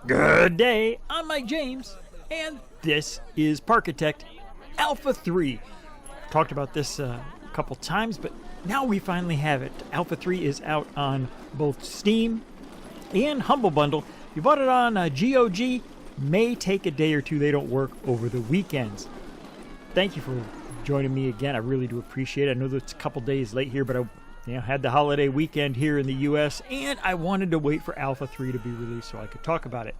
Good day, I'm Mike James, and this is Parkitect Alpha 3. Talked about this a couple times, but now we finally have it. Alpha 3 is out on both Steam and Humble Bundle. If you bought it on GOG, may take a day or two. They don't work over the weekends. Thank you for joining me again. I really do appreciate it. I know that it's a couple days late here, but I had the holiday weekend here in the US, and I wanted to wait for Alpha 3 to be released so I could talk about it.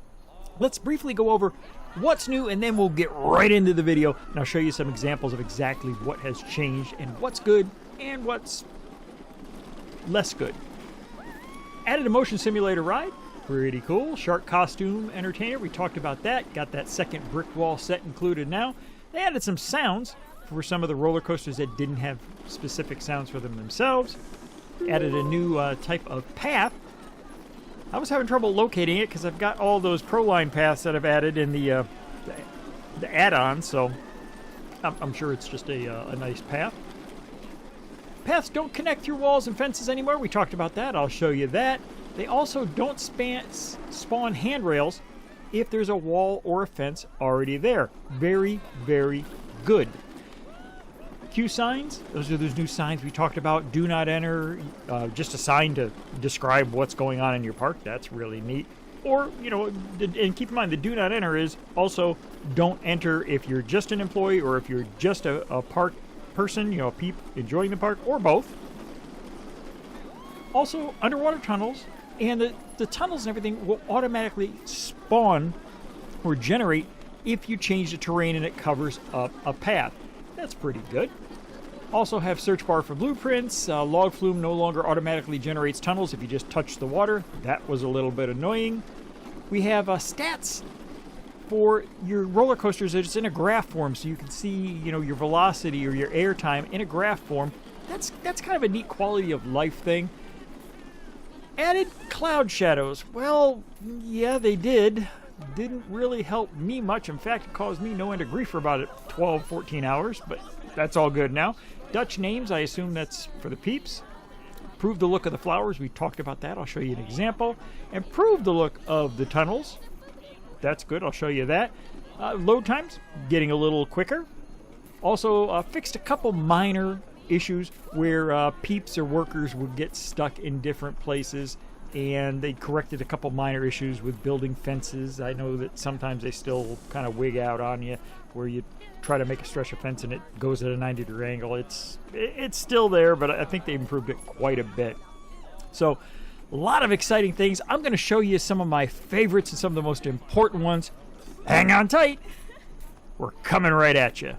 Let's briefly go over what's new, and then we'll get right into the video, and I'll show you some examples of exactly what has changed and what's good and what's less good. Added a motion simulator ride. Pretty cool. Shark costume entertainer. We talked about that. Got that second brick wall set included now. They added some sounds for some of the roller coasters that didn't have specific sounds for them themselves. Added a new type of path. I was having trouble locating it because I've got all those Proline paths that I've added in the add-on, so I'm sure it's just a nice path. Paths don't connect through walls and fences anymore. We talked about that. I'll show you that. They also don't spawn handrails if there's a wall or a fence already there. Very, very good. Q signs, those are those new signs we talked about. Do not enter, just a sign to describe what's going on in your park. That's really neat. Or, and keep in mind, the do not enter is also don't enter if you're just an employee or if you're just a park person, a peep enjoying the park, or both. Also, underwater tunnels, and the tunnels and everything will automatically spawn or generate if you change the terrain and it covers up a path. That's pretty good. Also have search bar for blueprints. Log flume no longer automatically generates tunnels if you just touch the water. That was a little bit annoying. We have stats for your roller coasters. It's in a graph form, so you can see your velocity or your air time in a graph form. That's kind of a neat quality of life thing. Added cloud shadows. Well, yeah, they did. Didn't really help me much. In fact, it caused me no end of grief for about 12, 14 hours, but that's all good now. Dutch names, I assume that's for the peeps. Improve the look of the flowers. We talked about that. I'll show you an example. Improve the look of the tunnels. That's good. I'll show you that. Load times, getting a little quicker. Also, fixed a couple minor issues where peeps or workers would get stuck in different places, and they corrected a couple minor issues with building fences. I know that sometimes they still kind of wig out on you where you try to make a stretch of fence and it goes at a 90-degree angle. It's still there, but I think they improved it quite a bit. So a lot of exciting things. I'm going to show you some of my favorites and some of the most important ones. Hang on tight. We're coming right at you.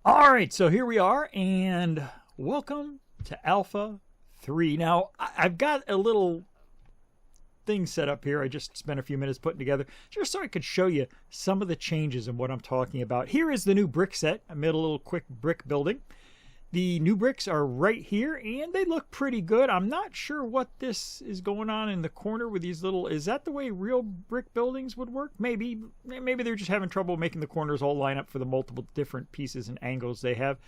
Alright, so here we are, and welcome to Alpha 3. Now, I've got a little thing set up here I just spent a few minutes putting together, just so I could show you some of the changes and what I'm talking about. Here is the new brick set. I made a little quick brick building. The new bricks are right here, and they look pretty good. I'm not sure what this is going on in the corner with these little... Is that the way real brick buildings would work? Maybe they're just having trouble making the corners all line up for the multiple different pieces and angles they have.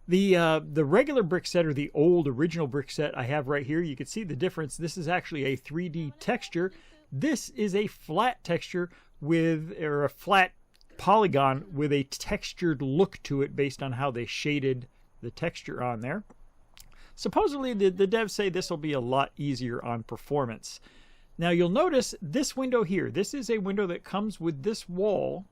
The regular brick set, or the old original brick set I have right here, you can see the difference. This is actually a 3D texture. This is a flat texture or a flat polygon with a textured look to it based on how they shaded the texture on there. Supposedly the devs say this will be a lot easier on performance. Now you'll notice this window here. This is a window that comes with this wall,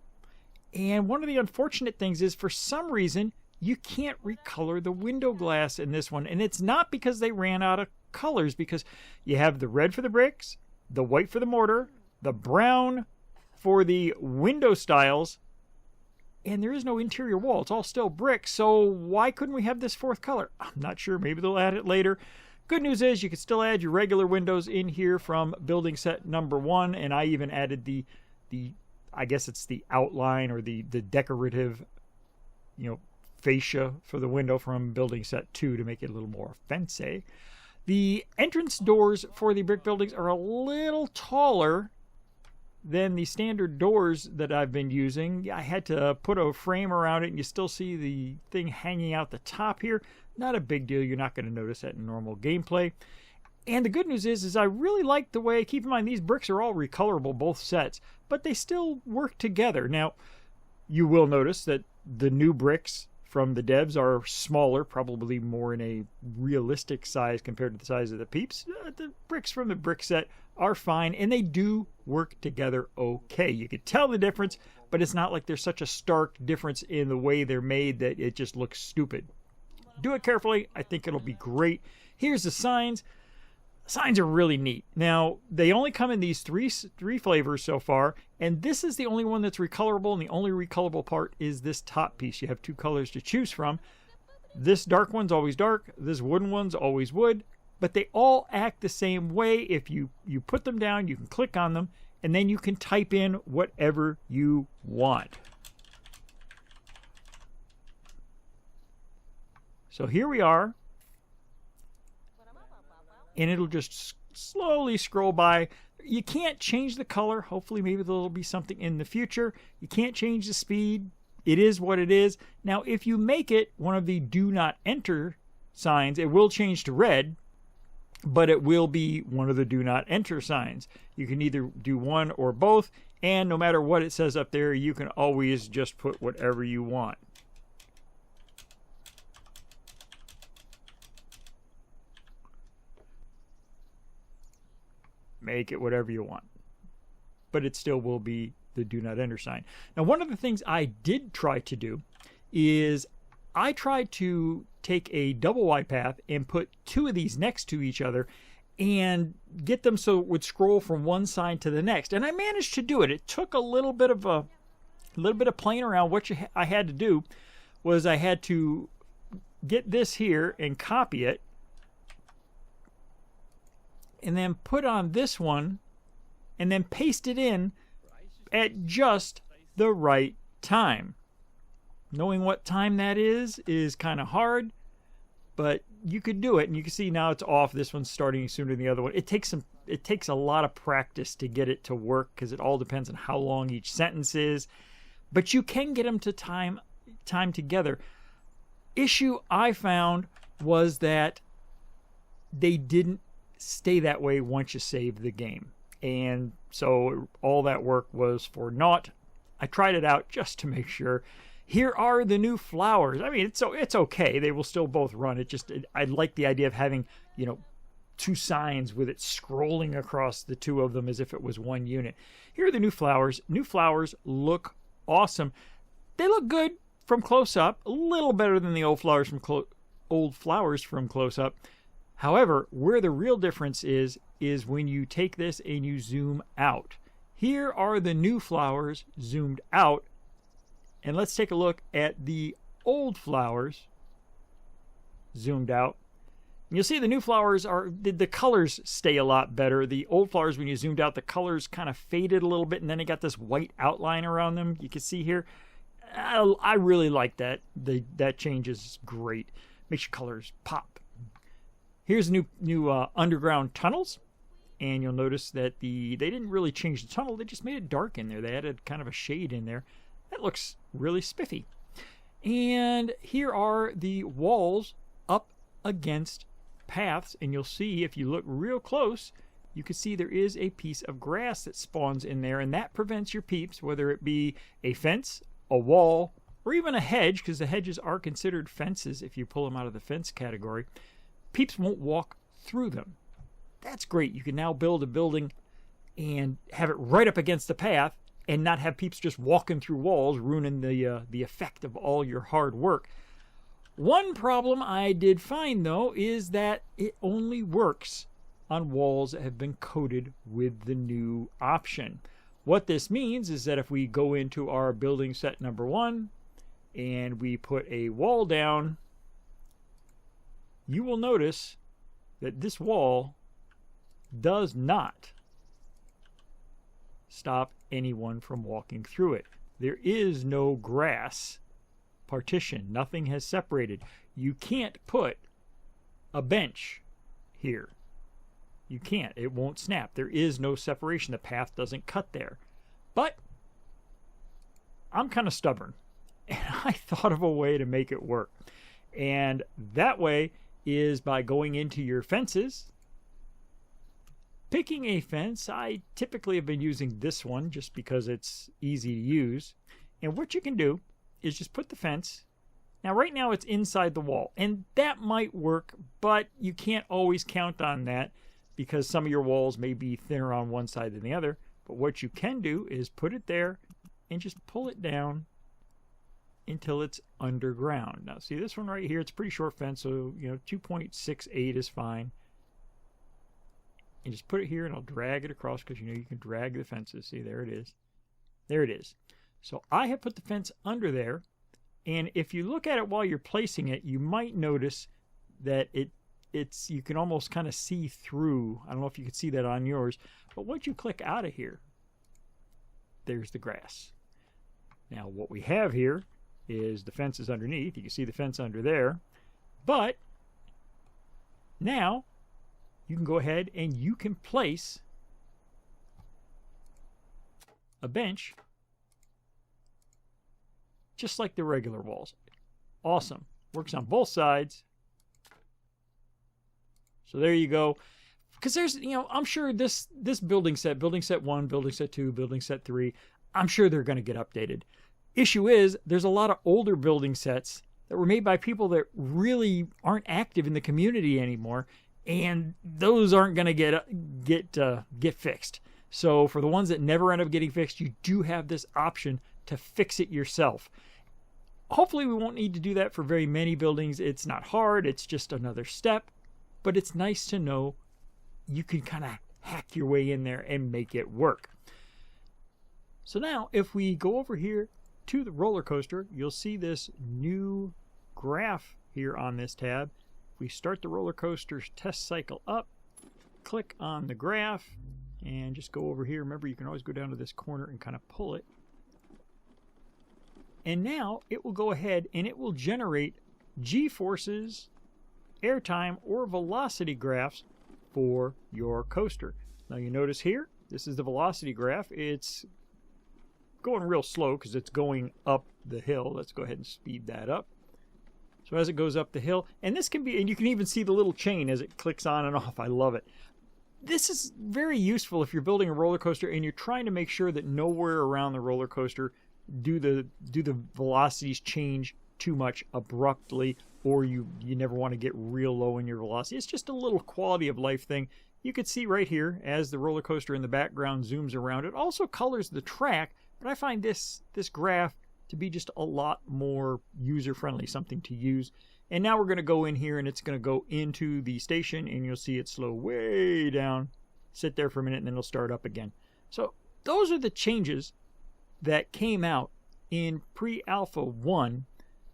and one of the unfortunate things is for some reason you can't recolor the window glass in this one, and it's not because they ran out of colors, because you have the red for the bricks, the white for the mortar, the brown for the window styles, and there is no interior wall. It's all still brick, so why couldn't we have this fourth color? I'm not sure. Maybe they'll add it later. Good news is you can still add your regular windows in here from building set number 1, and I even added the I guess it's the outline or the decorative, fascia for the window from building set 2 to make it a little more fancy. The entrance doors for the brick buildings are a little taller than the standard doors that I've been using. I had to put a frame around it, and you still see the thing hanging out the top here. Not a big deal. You're not going to notice that in normal gameplay. And the good news is I really like the way, keep in mind these bricks are all recolorable, both sets, but they still work together. Now, you will notice that the new bricks from the devs are smaller, probably more in a realistic size compared to the size of the peeps. The bricks from the brick set are fine, and they do work together okay. You can tell the difference, but it's not like there's such a stark difference in the way they're made that it just looks stupid. Do it carefully. I think it'll be great. Here's the signs. Signs are really neat. Now, they only come in these three flavors so far, and this is the only one that's recolorable, and the only recolorable part is this top piece. You have two colors to choose from. This dark one's always dark, this wooden one's always wood, but they all act the same way. If you put them down, you can click on them, and then you can type in whatever you want. So here we are. And it'll just slowly scroll by. You can't change the color. Hopefully, maybe there'll be something in the future. You can't change the speed. It is what it is. Now, if you make it one of the do not enter signs, it will change to red, but it will be one of the do not enter signs. You can either do one or both, and no matter what it says up there, you can always just put whatever you want. Make it whatever you want. But it still will be the do not enter sign. Now, one of the things I did try to do is I tried to take a double wide path and put two of these next to each other and get them so it would scroll from one side to the next. And I managed to do it. It took a little bit of playing around. What I had to do was I had to get this here and copy it, and then put on this one, and then paste it in at just the right time. Knowing what time that is kind of hard, but you could do it, and you can see now it's off. This one's starting sooner than the other one. It takes a lot of practice to get it to work, because it all depends on how long each sentence is, but you can get them to time together. Issue I found was that they didn't stay that way once you saved the game, and so all that work was for naught. I tried it out just to make sure. Here are the new flowers. I mean, it's okay. They will still both run. I like the idea of having, two signs with it scrolling across the two of them as if it was one unit. Here are the new flowers. New flowers look awesome. They look good from close up. A little better than the old flowers from close up. However, where the real difference is when you take this and you zoom out. Here are the new flowers zoomed out. And let's take a look at the old flowers zoomed out. And you'll see the new flowers the colors stay a lot better. The old flowers, when you zoomed out, the colors kind of faded a little bit, and then it got this white outline around them. You can see here. I really like that. That change is great. Makes your colors pop. Here's new underground tunnels, and you'll notice that they didn't really change the tunnel. They just made it dark in there. They added kind of a shade in there. That looks really spiffy. And here are the walls up against paths, and you'll see if you look real close, you can see there is a piece of grass that spawns in there, and that prevents your peeps, whether it be a fence, a wall, or even a hedge, because the hedges are considered fences if you pull them out of the fence category. Peeps won't walk through them. That's great. You can now build a building and have it right up against the path and not have peeps just walking through walls, ruining the effect of all your hard work. One problem I did find, though, is that it only works on walls that have been coated with the new option. What this means is that if we go into our building set number 1 and we put a wall down, you will notice that this wall does not stop anyone from walking through it. There is no grass partition. Nothing has separated. You can't put a bench here. You can't. It won't snap. There is no separation. The path doesn't cut there. But I'm kind of stubborn, and I thought of a way to make it work. And that way is by going into your fences, picking a fence. I typically have been using this one just because it's easy to use. And what you can do is just put the fence. Now right now it's inside the wall, and that might work, but you can't always count on that because some of your walls may be thinner on one side than the other. But what you can do is put it there and just pull it down until it's underground. Now see this one right here, it's a pretty short fence, so 2.68 is fine. And just put it here, and I'll drag it across because you can drag the fences. See, there it is. There it is. So I have put the fence under there, and if you look at it while you're placing it, you might notice that you can almost kind of see through. I don't know if you can see that on yours, but once you click out of here, there's the grass. Now what we have here is the fence is underneath. You can see the fence under there, but now you can go ahead and you can place a bench just like the regular walls. Awesome. Works on both sides. So there you go. Because there's, I'm sure this building set 1, building set 2, building set 3, I'm sure they're going to get updated. Issue is, there's a lot of older building sets that were made by people that really aren't active in the community anymore, and those aren't going to get fixed. So for the ones that never end up getting fixed, you do have this option to fix it yourself. Hopefully we won't need to do that for very many buildings. It's not hard. It's just another step. But it's nice to know you can kind of hack your way in there and make it work. So now if we go over here to the roller coaster, you'll see this new graph here on this tab. If we start the roller coaster's test cycle up, click on the graph, and just go over here. Remember, you can always go down to this corner and kind of pull it. And now it will go ahead and it will generate G-forces, airtime, or velocity graphs for your coaster. Now you notice here, this is the velocity graph. It's going real slow because it's going up the hill. Let's go ahead and speed that up. So as it goes up the hill, and this can be, and you can even see the little chain as it clicks on and off. I love it. This is very useful if you're building a roller coaster and you're trying to make sure that nowhere around the roller coaster do the velocities change too much abruptly, or you never want to get real low in your velocity. It's just a little quality of life thing. You can see right here as the roller coaster in the background zooms around. It also colors the track, but I find this graph to be just a lot more user-friendly, something to use. And now we're going to go in here and it's going to go into the station, and you'll see it slow way down, sit there for a minute, and then it'll start up again. So those are the changes that came out in pre-alpha 1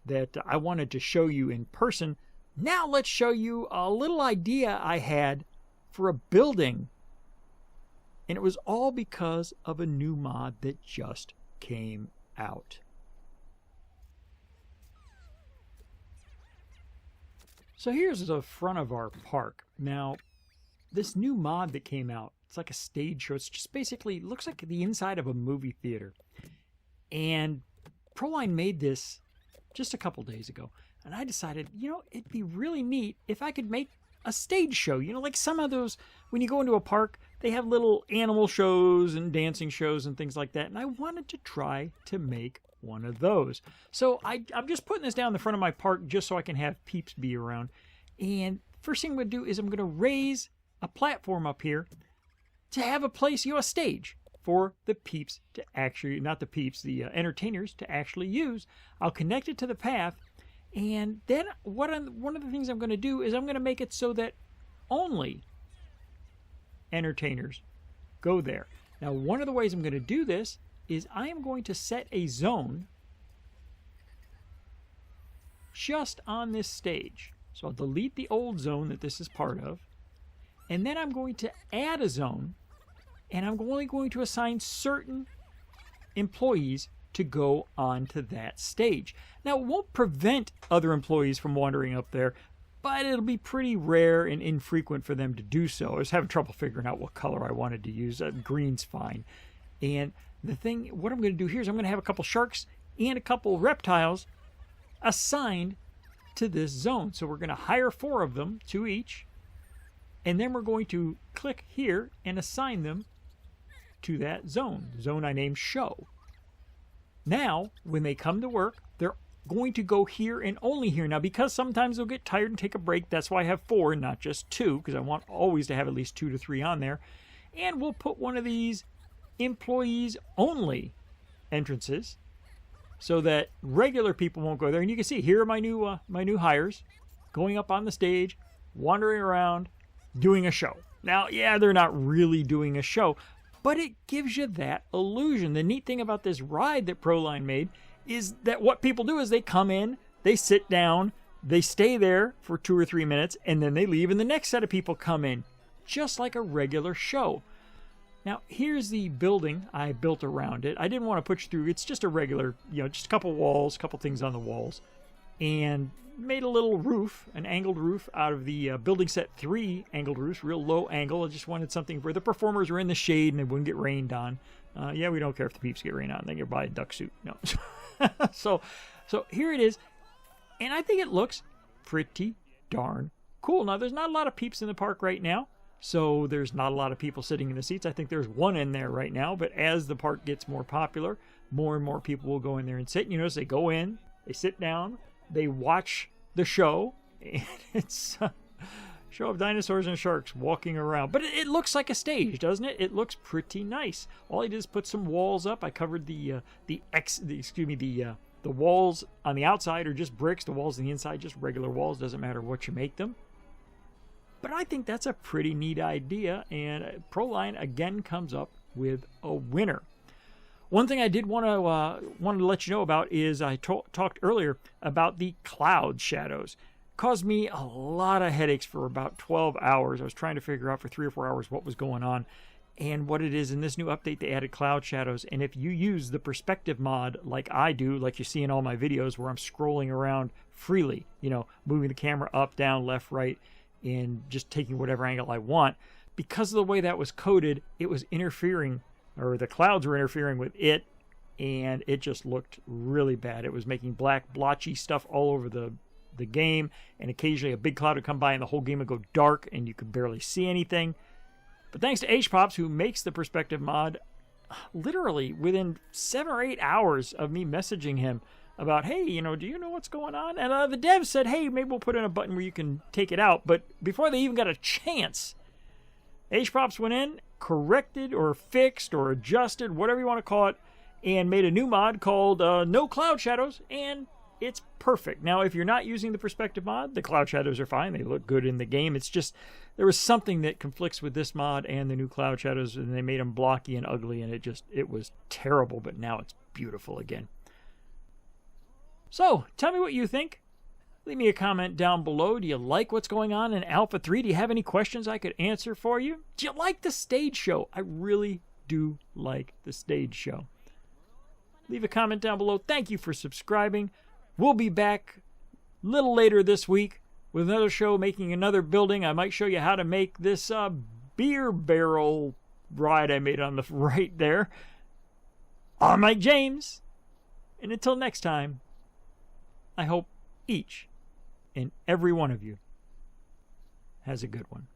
that I wanted to show you in person. Now let's show you a little idea I had for a building. And it was all because of a new mod that just came out. So here's the front of our park. Now, this new mod that came out, it's like a stage show. It's just basically, looks like the inside of a movie theater. And Proline made this just a couple days ago. And I decided, it'd be really neat if I could make a stage show. Like some of those, when you go into a park, they have little animal shows and dancing shows and things like that. And I wanted to try to make one of those. So I'm just putting this down the front of my park just so I can have peeps be around. And first thing I'm going to do is I'm going to raise a platform up here to have a place, a stage for the peeps to actually, not the peeps, the entertainers to actually use. I'll connect it to the path, and then one of the things I'm going to do is I'm going to make it so that only entertainers go there. Now, one of the ways I'm going to do this is I am going to set a zone just on this stage. So I'll delete the old zone that this is part of, and then I'm going to add a zone, and I'm only going to assign certain employees to go onto that stage. Now, it won't prevent other employees from wandering up there, but it'll be pretty rare and infrequent for them to do so. I was having trouble figuring out what color I wanted to use. Green's fine. And what I'm going to do here is I'm going to have a couple sharks and a couple reptiles assigned to this zone. So we're going to hire 4 of them, 2 each, and then we're going to click here and assign them to that zone. The zone I named Show. Now, when they come to work, they're going to go here and only here. Now, because sometimes they'll get tired and take a break, that's why I have 4 and not just 2, because I want always to have at least 2 to 3 on there. And we'll put one of these employees only entrances so that regular people won't go there. And you can see here are my new hires going up on the stage, wandering around, doing a show. Now, yeah, they're not really doing a show, but it gives you that illusion. The neat thing about this ride that Proline made is that what people do is they come in, they sit down, they stay there for 2 or 3 minutes, and then they leave, and the next set of people come in, just like a regular show. Now, here's the building I built around it. I didn't want to push through. It's just a regular, just a couple walls, a couple things on the walls, and made a little roof, an angled roof out of the building set 3 angled roofs, real low angle. I just wanted something where the performers were in the shade and they wouldn't get rained on. Yeah, we don't care if the peeps get rained on. They can buy a duck suit. No. So here it is, and I think it looks pretty darn cool. Now, there's not a lot of peeps in the park right now, so there's not a lot of people sitting in the seats. I think there's 1 in there right now, but as the park gets more popular, more and more people will go in there and sit. You notice they go in, they sit down, they watch the show, and it's a show of dinosaurs and sharks walking around. But it looks like a stage, doesn't it? It looks pretty nice. All I did is put some walls up. I covered the walls on the outside are just bricks. The walls on the inside just regular walls. Doesn't matter what you make them. But I think that's a pretty neat idea, and Proline again comes up with a winner. One thing I did want to let you know about is I talked earlier about the cloud shadows. Caused me a lot of headaches for about 12 hours. I was trying to figure out for 3 or 4 hours what was going on. And what it is, in this new update, they added cloud shadows. And if you use the perspective mod like I do, like you see in all my videos where I'm scrolling around freely, moving the camera up, down, left, right, and just taking whatever angle I want, because of the way that was coded, it was interfering, or the clouds were interfering with it, and it just looked really bad. It was making black, blotchy stuff all over the game, and occasionally a big cloud would come by and the whole game would go dark and you could barely see anything. But thanks to HPops, who makes the perspective mod, literally within 7 or 8 hours of me messaging him about, hey, do you know what's going on? And the devs said, hey, maybe we'll put in a button where you can take it out. But before they even got a chance, HPops went in, corrected or fixed or adjusted, whatever you want to call it, and made a new mod called No Cloud Shadows, and it's perfect. Now, if you're not using the perspective mod, the cloud shadows are fine. They look good in the game. It's just there was something that conflicts with this mod and the new cloud shadows, and they made them blocky and ugly, and it was terrible, but now it's beautiful again. So, tell me what you think. Leave me a comment down below. Do you like what's going on in Alpha 3? Do you have any questions I could answer for you? Do you like the stage show? I really do like the stage show. Leave a comment down below. Thank you for subscribing. We'll be back a little later this week with another show, making another building. I might show you how to make this beer barrel ride I made on the right there. I'm Mike James. And until next time, I hope each and every one of you has a good one.